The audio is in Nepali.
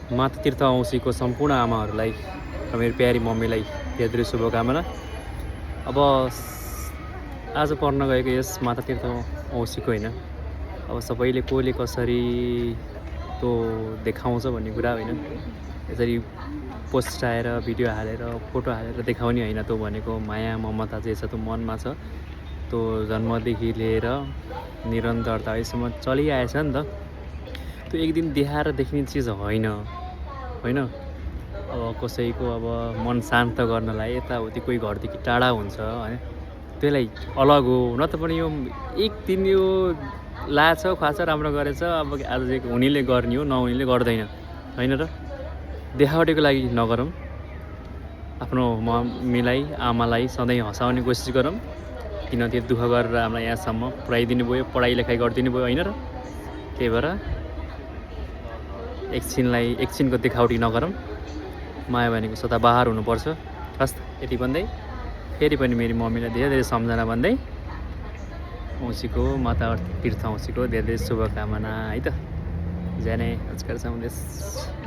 माता तीर्थ औँसीको सम्पूर्ण आमाहरूलाई र मेरो प्यारी मम्मीलाई धेरै धेरै शुभकामना। अब आज पर्न गएको यस माता तीर्थ औँसीको होइन, अब सबैले कसले कसरी त्यो देखाउँछ भन्ने कुरा होइन, यसरी पोस्ट आएर भिडियो हालेर फोटो हालेर देखाउने होइन। त्यो भनेको माया ममता जे छ त्यो मनमा छ, त्यो जन्मदेखि लिएर निरन्तरता यसम्म चलिआएछ नि त। त्यो एक दिन देखाएर देख्ने चिज होइन होइन। अब कसैको अब मन शान्त गर्नलाई यताउति कोही घरदेखि टाढा हुन्छ होइन, त्यसलाई अलग हो। नत्र पनि यो एक दिन यो लाछ खुवाछ राम्रो गरेछ, अब आज हुनेले गर्ने हो, नहुनेले गर्दैन होइन र। देखावटीको लागि नगरौँ, आफ्नो मम्मीलाई आमालाई सधैँ हँसाउने कोसिस गरौँ। किन त्यो दुःख गरेर हामीलाई यहाँसम्म पुऱ्याइदिनु भयो, पढाइ लेखाइ गरिदिनु भयो होइन र। त्यही भएर एकछिनको देखावटी नगरौँ, माया भनेको सदाबहार हुनुपर्छ। हस्, यति भन्दै फेरि पनि मेरो मम्मीलाई धेरै धेरै सम्झना भन्दै औँसीको माता तीर्थ औँसीको धेरै धेरै शुभकामना है त। जय नै नमस्कार सन्देश।